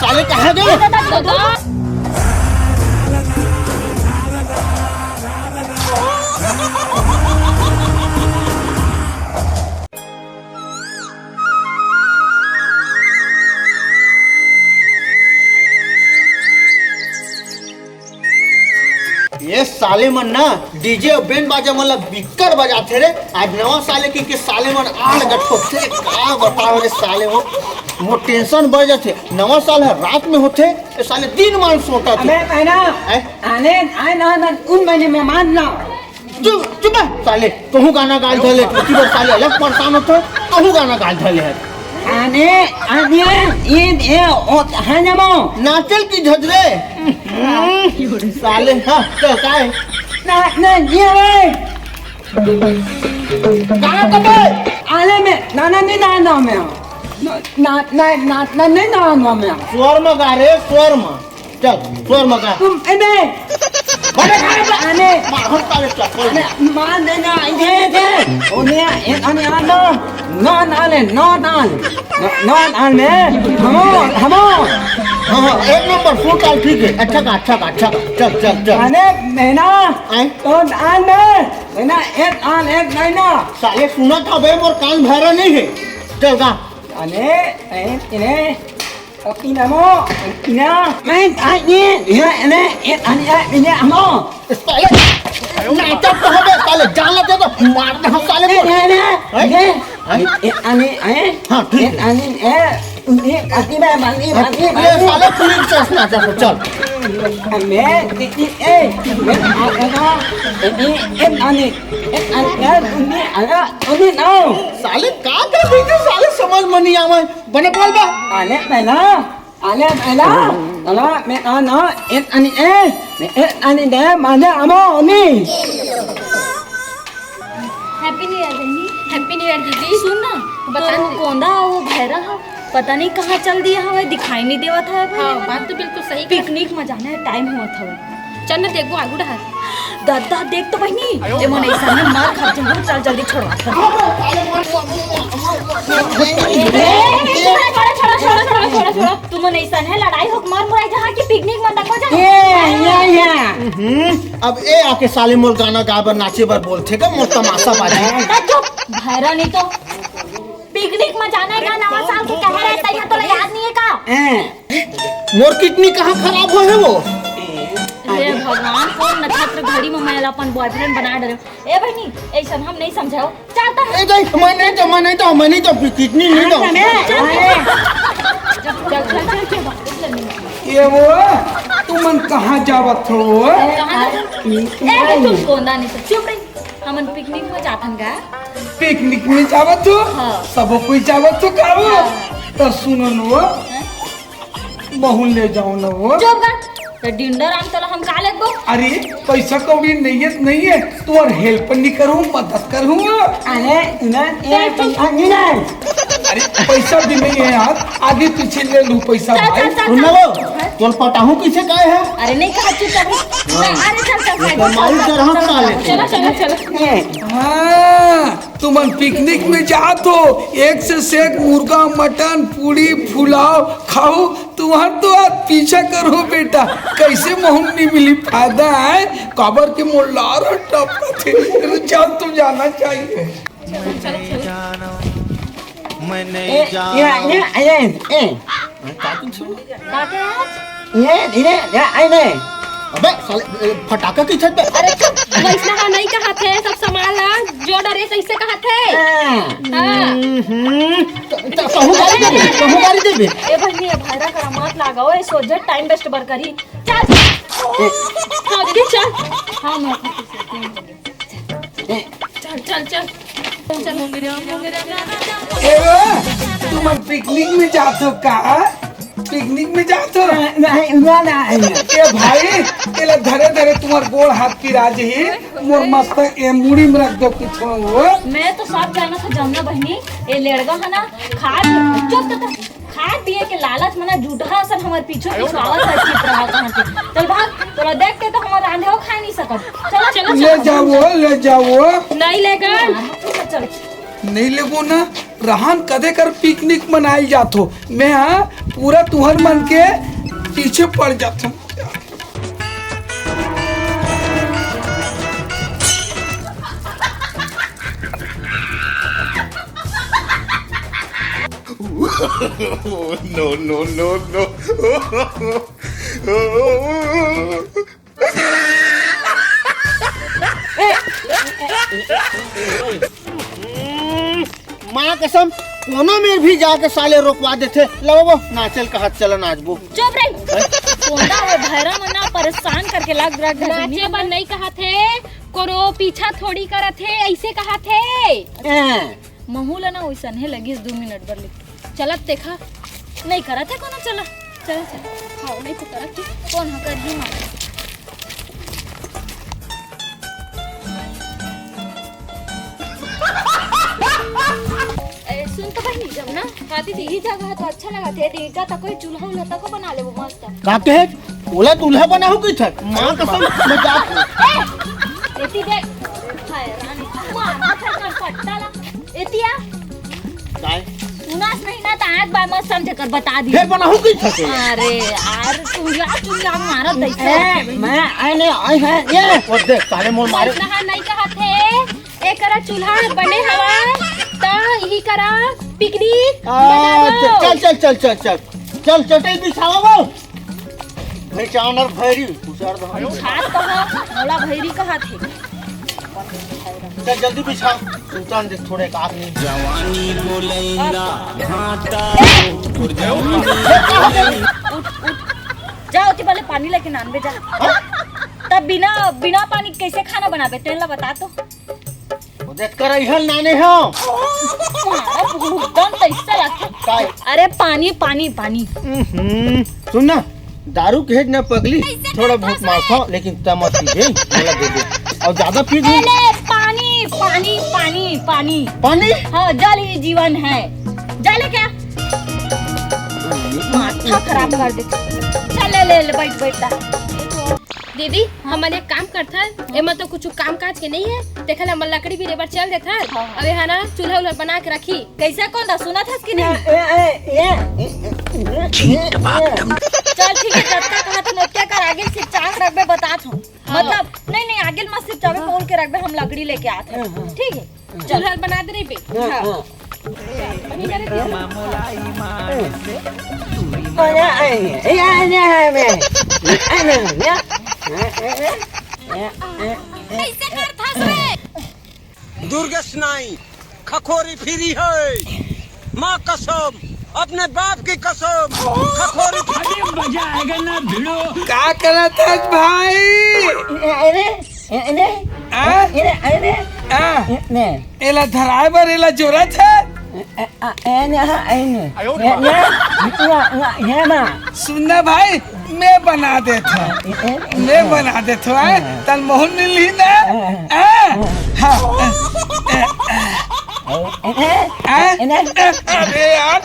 साले कहाँ गए? ये साले मन ना डीजे और बैंड बाजा मतलब बिक्कर बजाते रे। आज नवा साले के साले मन आड़ गठोते का बताओ रे साले हो मो टेंशन बढ़ जाते। नवा साल है रात में होते ये साले दिन मान सोता थे। अबे मैना आने आए ना उन महीने में मान ना चुप चुप साले कहूँ गाना गाल धले किसी बार साले अलग परेशान होते कहूँ गाना गाल धले है आने आने ये है जमो नाचल की झजरे साले हाँ क्या है ना ये वे कहाँ कबे आले में नाना नहीं नाना में ना नहीं नाना में स्वर्म गा रे स्वर्म चल स्वर्म गा तुम इधर बड़े खाने आने मार ताले चल मार देना इधर उन्हें ये आने आना नॉन में हम हाँ एक नंबर फुल काल ठीक है अच्छा का चल चल चल आने मैना आए तो आन में मैना एक आन एक नहीं ना साले सुना था बे मोर कान भरा नहीं है चल गा आने इन्हें इनामो इना मैं आने इन्हें एक आने इन्हें हमो साले नाटक तो है साले जान लगे तो मारते हम साले को आने हाँ ठीक आने उन्हें अति में बांधी ये साले पुलिस स्टेशन आ जा चल मैं उन्हें ना साले का कर रही थी साले समझ में नहीं आवे बने बोल बा आने पहला अला मैं ना एक आने दे माने अमो उन्हें हैप्पी न्यू ईयर बहनी। हैप्पी न्यू ईयर दीदी। सुन ना बता कोंदा वो भैरा हा पता नहीं कहाँ चल दिया हवे दिखाई नहीं देवा था। हाँ बात तो बिल्कुल सही। पिकनिक में जाना है टाइम हुआ था चल ना देखो आगू रहा दादा देख तो बहनी ये मन ऐसा में मार खा चल जल्दी छोड़वा छोड़ा तू मन ऐसा है लड़ाई हो मार मुराई जहाँ की पिकनिक में देखो जा अब ए आके साले मोर गाना गाबर नाचे बर बोलथे का मोर तमाशा बाजी भैरा नहीं तो पिकनिक में जाने का नवा साल के कह रहे थे तो याद नहीं है का मोर किडनी कहाँ खराब हो है वो अरे भगवान कौन नक्षत्र घड़ी में मैं अपन बॉयफ्रेंड बना डरे। ए बहनी ऐसा हम नहीं समझाओ चाहता है ए तो मैं नहीं तो किडनी नहीं तो ये वो तुमन कहाँ जावत हो ए तुम कोंदा नहीं तो चुप रही हमन पिकनिक में जाथन का पिकनिक में जावत हो सब कोई जावत हो काओ तो सुनो नो बहुल ले जाओ नो चुप कर तो डिंडर आम तला हम काले को अरे पैसा कौड़ी नहीं है तो और हेल्प नहीं करूं मदद करूं अरे अरे पैसा भी नहीं है यार आगे पीछे ले लूं पैसा भाई सुन लो तोल पटाहू किसे कहे है अरे नहीं कहा चुप अरे चल चलो हाँ तुम पिकनिक में जात हो एक से एक मुर्गा मटन पूरी पुलाव खाओ तुम्हार तो आज पीछा करो बेटा कैसे मोहन नहीं मिली फायदा है काबर के मोल्लार टप थे चल तुम जाना चाहिए ये अबे साले फटाका की छत पे अरे वैसा का नहीं कहा थे सब संभाल जो डरे ऐसे कहा थे कहूँ गाड़ी देबे ए भाई ये भाड़ा करा मत लगाओ ए सोचे टाइम वेस्ट बर करी चल हां दीदी चल हां मैं चल चल चल चल तुम पिकनिक में जाते हो का? पिकनिक में जाते हो? ए भाई एला धरे धरे तुम्हार गोड़ हाथ की राज ही मोर मस्तक ए मुड़ी में रख दो कुछ वो। मैं तो सब जाना था जमुना बहनी ये लड़का है ना खाद दिए के लालच मना झूठा सन हमारे पीछे पिछवावत है चिप रहा कहां से। चल भाग तोरा देख के तो हमार आंधे हो खा नहीं सकत। चलो चलो ले जाओ नहीं लेगा चल नहीं लेगो ना रहन कदे कर पिकनिक मनाई जातो मैं हाँ पूरा तुहर मन के पीछे पड़ जाता no. माँ कसम कोना में भी जाके साले रोकवा देते। लो नाचल का हाथ चला नाचबो। चुप रे कोंदा वो भैरा मना परेशान करके लग नाचे बर नहीं कहा थे करो पीछा थोड़ी करा थे ऐसे कहा थे महूला ना वैसन है लगी 2 मिनट बर लिख चलत देखा नहीं करा थे कोनो चला चल चल हाँ नहीं तो करा थी कौन हाँ कर ही मार सुन तो भाई जब ना खाती थी जगह है तो अच्छा लगा थे देखा था कोई चूल्हा उल्हा तक बना ले वो मस्त काके है ओला दूल्हा बना हो की था माँ कसम मजाक एती देख हाय रानी मार कर पट्टा ला एतिया काय सुनास नहीं ना तो आज बार मत समझ कर बता दी फिर बना हो की था अरे यार चूल्हा मारा दैसे मैं आने आई है ये और देख साले मोर मारे नहा नहीं कहा थे एक करा चूल्हा बने हवा ता यही करा पिकनिक चल चटई बिछावा वो भाई चावनर भैरी उसार दो हाथ कहा मोला भैरी कहा थे चल जल्दी बिछा सुल्तान देख थोड़े काट नहीं जवानी बोलेगा घाटा उठ जाओ ती पहले पानी लेके नान बे जा तब बिना पानी कैसे खाना बनाबे तेला बता तो देख कर इहल नाने हो मारा भूतन तैसा लगता अरे पानी पानी पानी सुन ना दारू के हेड ना पगली थोड़ा बहुत मारता लेकिन तमत दे बोला दे और ज्यादा पी दे पानी पानी पानी पानी पानी हाँ जल ही जीवन है जल क्या माथा खराब कर दे चल ले बैठ दीदी हमारे काम करता है एमा तो कुछ काम काज के नहीं है देखा ना लकड़ी भी लेबर चल देता है अबे है ना चूल्हा उल्हा बना के रखी कैसा कौन था सुना था कि नहीं चल ठीक है जब तक कहा तो नोटिया कर आगे से चाक रखबे बता थो मतलब नहीं आगे मत सिर्फ चाबे खोल के रखबे हम लकड़ी लेके आते हैं ठीक है चूल्हा बना दे रही पे हां दुर्गेश नाई खखोरी फिरी है माँ कसम अपने बाप की कसम खखोरी फिरी मजा आएगा ना भिड़ो का करा था भाई एला धराए बर एला जोरत है सुनना भाई मैं बना देता है तन मोहन मिली ना अरे यार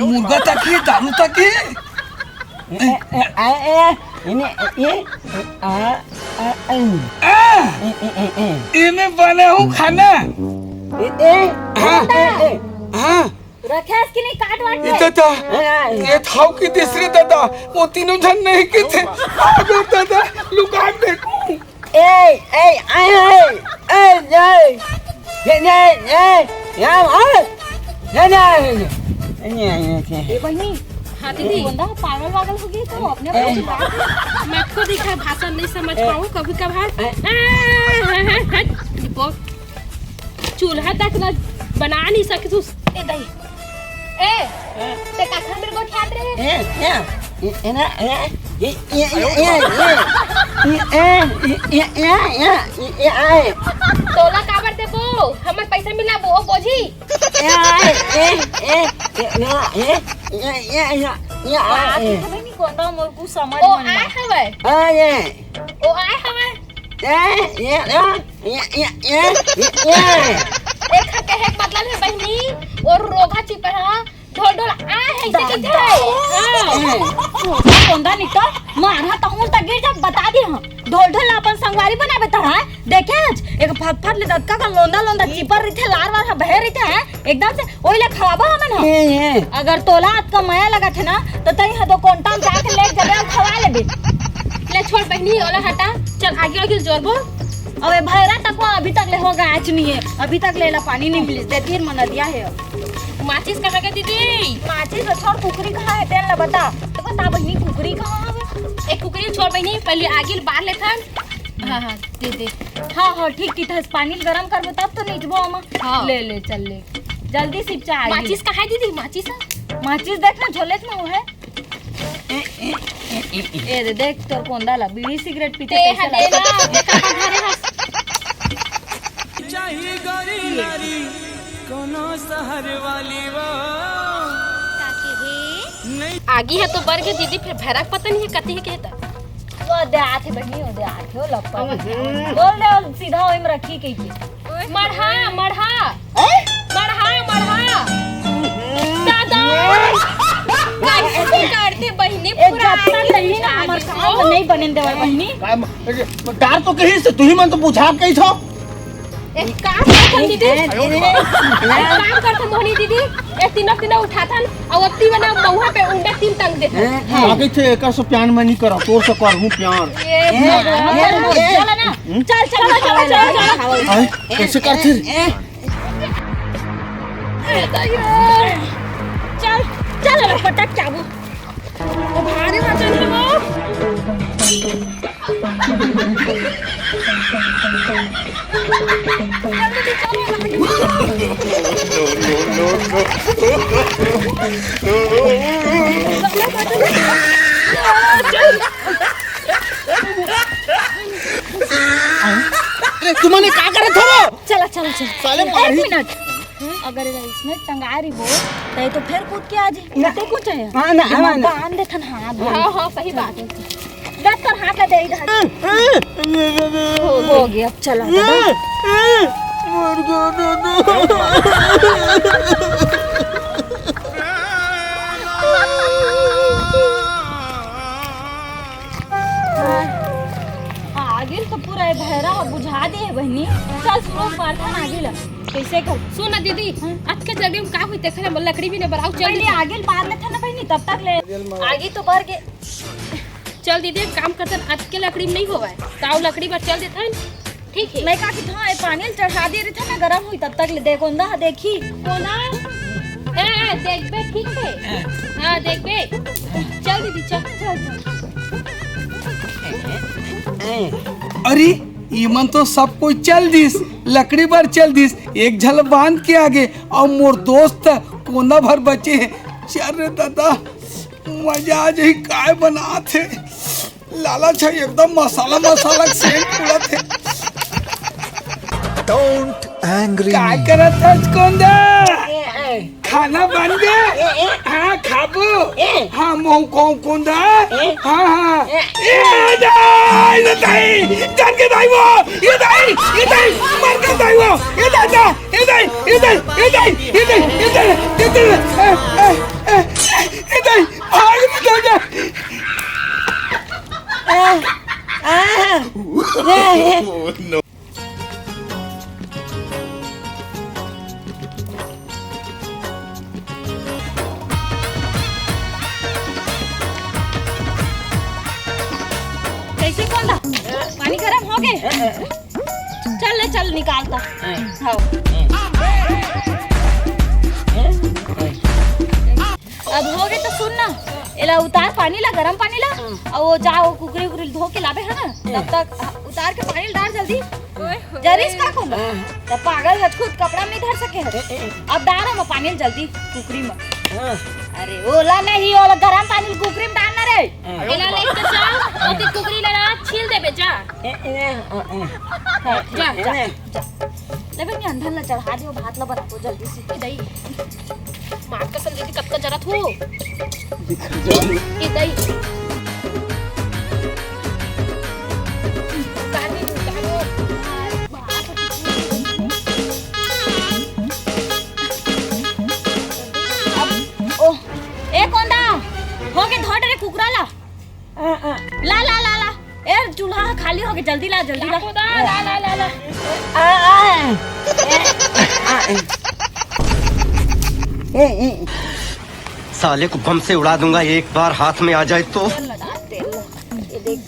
मुर्गा तक ही दारू तक ही इनमें बने हूँ खाना रखे इसके लिए काट वाट ये दादा ये थाव की तीसरे दादा वो तीनों जन नहीं के थे आगे दादा लुका देखो बहनी हाँ दीदी बंदा पागल वागल हो गई तो अपने मैं खुद ही भाषा नहीं समझ पाऊँ कभी कभार चूल्हा तक न बना नहीं सके तू ए दही ए ते काखन मेरे को ठात रे तोला काबर दे बो हमर पैसा मिला बो बोझी नहीं कोंदा मोर को समझ ओ मन आए हवे ओ आए हवे एक के है मतलब है बहनी और रोगा चिपड़ा ढोल ढोल आए है से किथे हां कोंदा निकल मारा तहु त गिर जा बता दे हम ढोल ढोल अपन संगवारी बनाबे त है देखे एक फट फट ले दत्का का लोंदा लोंदा चिपर रिथे लार वार बहे रिथे है एकदम से ओइला खवाबा हमन अगर तोला हाथ का माया लगा थे ना तो तई हदो कोंटा में जाके ले जबे हम खवा लेबे ले छोड़ बहनी ओला हटा चल आगे आगे जोरबो अबे भैरा तक वो अभी तक ले होगा आज नहीं है अभी तक लेला पानी नहीं मिली दे तीन मन दिया है माचिस कहाँ गई दीदी माचिस छोड़ कुकरी कहाँ है तेरे बता तो बता बहनी कुकरी कहाँ है एक कुकरी छोड़ बहनी पहले आगे बाहर लेथन हाँ हाँ दे दे हाँ हाँ ठीक ठीक है पानी गरम करबो तब तो नीचबो हम हाँ। ले ले चल ले जल्दी सिप चा आगे माचिस कहाँ है दीदी माचिस माचिस देख ना झोले में वो है ए दे देख तोर कोंदा ला बीड़ी सिगरेट पीते ते कैसे हटे लगता? ना देखा घरे हंस आगी है तो बर के दीदी फिर भैरक पता नहीं है कती है कहता वो दे आथे बहनी वो दे आथे वो लप्पा बोल दे और सीधा ओइम रखी के मढ़ा मढ़ा मढ़ा मढ़ा दादा कैसे करते बहनी ए जतना तही ना हमर काम नहीं बने देवर बहनी डार तो कहीं से तू ही मन तो बुझा कहीं था एक काम करथन दीदी एक काम करथन मोहनी दीदी एक तीनों उठाथन और अपनी बना मौहा पे उंडा तीन टंग दे आगे थे एकर से प्यान मनी करा तोर से कर हूं प्यार चल ना चल चल चल चल आए कैसे करते चल चल पटक चाबू भारी वजन है वो तुमने क्या करे था चला चल चल साले एक मारी मिनट अगर इसमें टंगा रही वो तो फिर कूद के आ जाए ना कुछ है बांध दे थन हाथ हाँ हाँ सही बात है दस कर हाथ दे इधर हो गया अब चला आगे तो पूरा भैरा बुझा दे बहनी चल सुनो मारथन आगे ला कैसे कर सुन ना दीदी आज के जल्दी में का हुई देख रहे लकड़ी भी ने बराव चल पहले आगे बार ले था ना बहनी तब तक ले आगे तो भर के चल दीदी एक काम करते आज के लकड़ी में नहीं होगा ताऊ लकड़ी पर चल देता है ठीक है मैं का कि था पानी चढ़ा दे रही था ना गरम हुई तब तक ले देखो ना देखी कोना देख बे ठीक है हाँ देख बे चल दीदी चल चल अरे ईमन तो सब कोई चल दिस लकड़ी पर चल दिस एक झल बांध के आगे और मोर दोस्त कोना भर बचे हैं चल रे दादा मजा आ जाई काय बना थे लाला छ एकदम मसाला मसाला सेंट पूरा थे Don't angry काय me. करत हस कोंदा खाना बन गया हाँ खाबो हाँ मोह को कोंदा हाँ हाँ ये दाई जान के दाई वो ये दाई मर के दाई वो ये दादा ये दाई भाग निकल जा कैसे कोंदा पानी गरम हो गए चल ले चल निकालता हाँ अब हो गए तो सुन ना एला उतार पानी ला गरम पानी ला और वो जाओ कुकरी उकरी धो के लावे है ना तब तक उतार के पानी डाल जल्दी जरीस का कोंदा तब पागल है खुद कपड़ा में धर सके है अब डाल हम पानी जल्दी कुकरी में अरे ओला नहीं ओला गरम पानी कुकरी में डालना रे। एला लेके चल ओती कुकरी लड़ा छील दे बेजा जा जा लेकिन ये अंदर ला चढ़ा दियो भात ला बना दो जल्दी से। दई मार कसम दीदी कब का जरा थू ये दई कानी कानो ओ ए कोंदा हो के धोट रे कुकरा ला ला ला ला ला ए चूल्हा खाली हो के जल्दी ला जल्दी ला खुदा ला ला ला ला साले को बम से उड़ा दूंगा एक बार हाथ में आ जाए तो। लगा तेल ये देख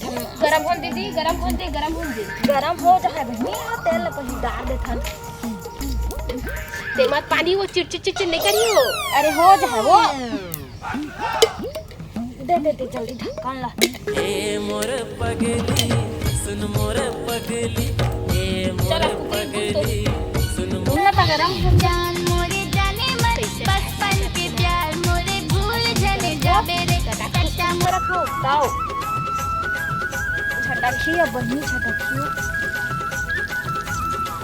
गरम होन दीदी गरम होन दे गरम हो जाए भैया तेल ला पहले डाल दे थन ते मत पानी वो चिट नहीं करियो। अरे हो जाए वो दे दे दे जल्दी ढक्कन ला चल कुकरी उन्हें तो गरम जान मोरे जाने मन बचपन के प्यार मोरे भूल जाने जा मेरे कच्चा मोरा रखो ताओ छटकियो बन्नी छटकियो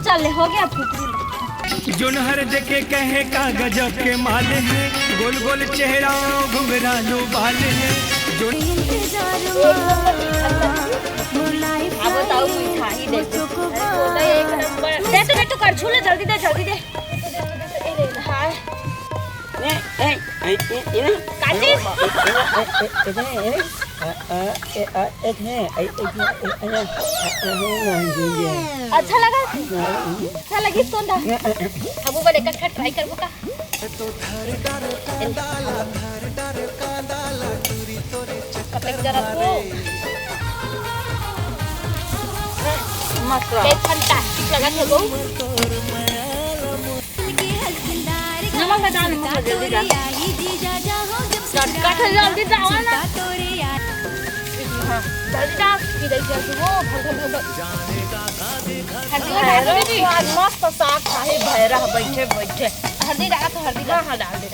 चल हो गया फुकरी जोन हर देखे कहे का गजब के माल है, गोल गोल चेहरा घुंघरालू बाल है। जो अब बताओ मिठाई दे दे एक नंबर दे तो कर छूले जल्दी दे हां काजी अच्छा लगा सोंदा अब वो लेकर ट्राई करबो का कपक जरा तो मस्त एक फंटास्टिक लगा था वो नमक बता जल्दी जा कट जल्दी जाओ ना जल्दी जा इधर जल्दी वो हल्दी मस्त साग खाए भैरा बैठे हल्दी डाला तो हल्दी डाल हाँ डाल दे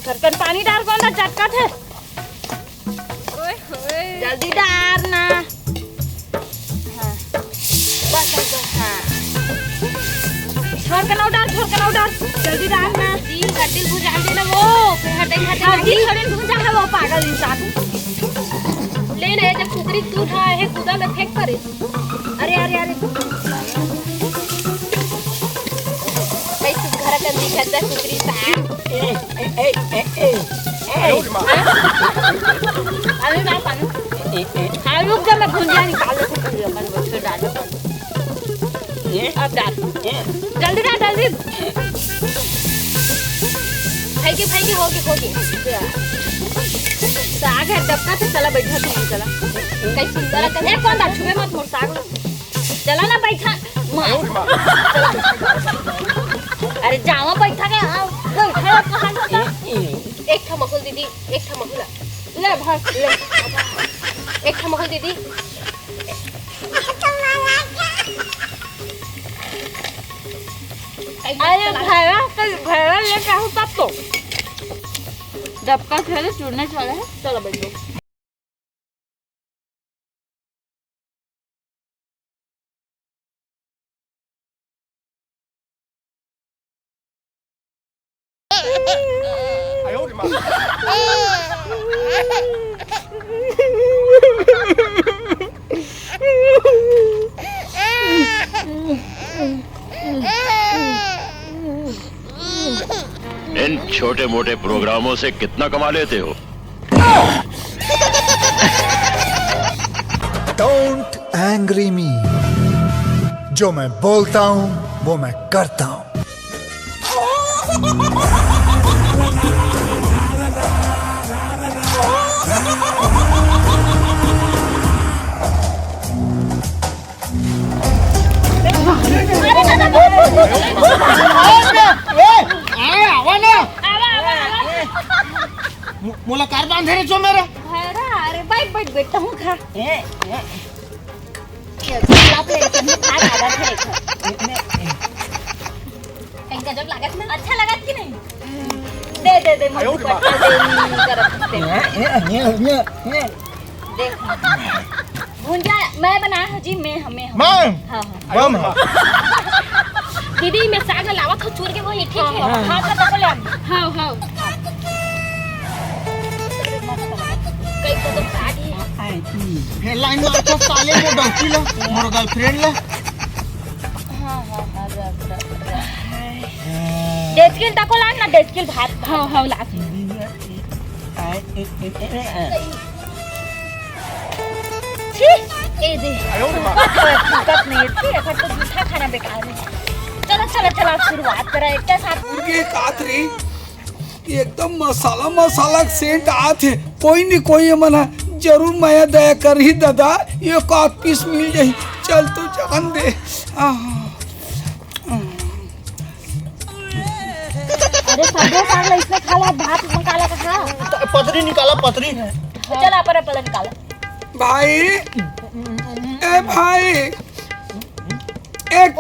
करकन पानी डाल को ना चटका थे जल्दी डाल ना बस हाँ छोड़ के ना डाल जल्दी डाल ना जी हड्डी भुजा देना वो फिर हड्डी थोड़ी भूजा है वो पागल इंसान ले ना जब कुकरी तू उठा है खुदा में फेंक करे अरे भाई तू घर का दिखता कुकरी साग अरे ना पानी हाँ रुक जा मैं भुजिया निकाल लेती हूँ अपन बच्चे डाल अब डाल जल्दी डाल जल्दी भाई होगी साग है डब्बा से चला बैठा तू चला कैसे जरा कर ए कौन छुए मत मोर साग चला ना बैठा अरे जावा बैठा के आओ बैठा कहां जाता एक ठा मकुल दीदी एक ठा मकुला ले भर ले एक ठा मकुल दीदी अरे भैया लेके आओ तब तो डब्बा खेले चुनने चले हैं चलो बैठो इन छोटे मोटे प्रोग्रामों से कितना कमा लेते हो? डोंट एंग्री मी, जो मैं बोलता हूं वो मैं करता हूं। मोला कार बांधे रे जो मेरा भैरा अरे बैठ बैठता हूँ खा इनका जब लागत ना अच्छा लगा कि नहीं दे मम्मी पट्टा दे देख भुंजा मैं बनाया हूँ जी मैं हमें हाँ दीदी मैं साग लावा खचूर के वही ठीक है हाँ तो ले हाँ हाँ कई कदम साड़ी फिर लाइन में अच्छा साले में डंकी ला मोर गर्लफ्रेंड ला डेस्किल तको लान ना डेस्किल भात हाँ हाँ ला छी ए दे फुकट नहीं थी एक तो जूठा खाना बेकार है चलो शुरुआत करा एक के साथ मुर्गे कातरी एकदम मसाला सेंट आथे कोई नहीं कोई मना जरूर माया दया कर ही दादा ये काट पीस मिल जाही चल तो जान दे अरे सबो साग इसमें खाला भात निकाला कहा पतरी निकाला पतरी चल अपन पलट निकाला भाई ए भाई एक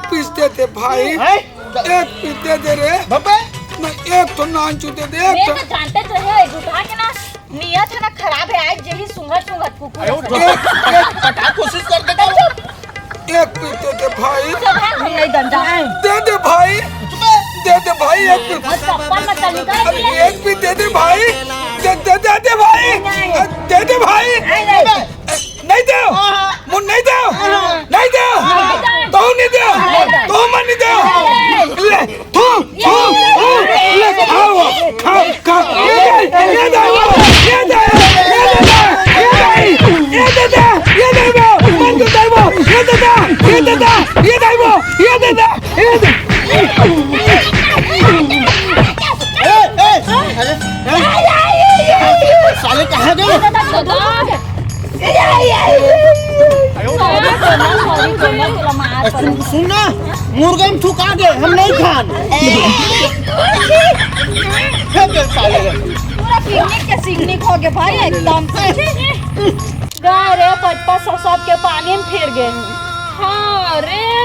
पीस देते भाई एक पीस दे दे रे बाबा मैं एक तो नान चूते दे मैं तो जानते तो है झूठा के ना नियत है ना खराब है आज जही सुंगत फूफू पटा कोशिश करके एक पीस दे दे भाई हम नहीं दंडा दे दे भाई एक पीस एक पीस दे दे भाई दे भाई दे दे भाई नहीं दे मुन नहीं दे तो नहीं दे तो मन नहीं दे ले तू ले खा ये दे मन को दे वो ये दे साले कहाँ गए सुन ना मुर्गा में ठुका गए हम नहीं खान पूरा पिकनिक के सिकनिक हो गए भाई एकदम रे 5-5 सब के पानी में फिर गए हाँ रे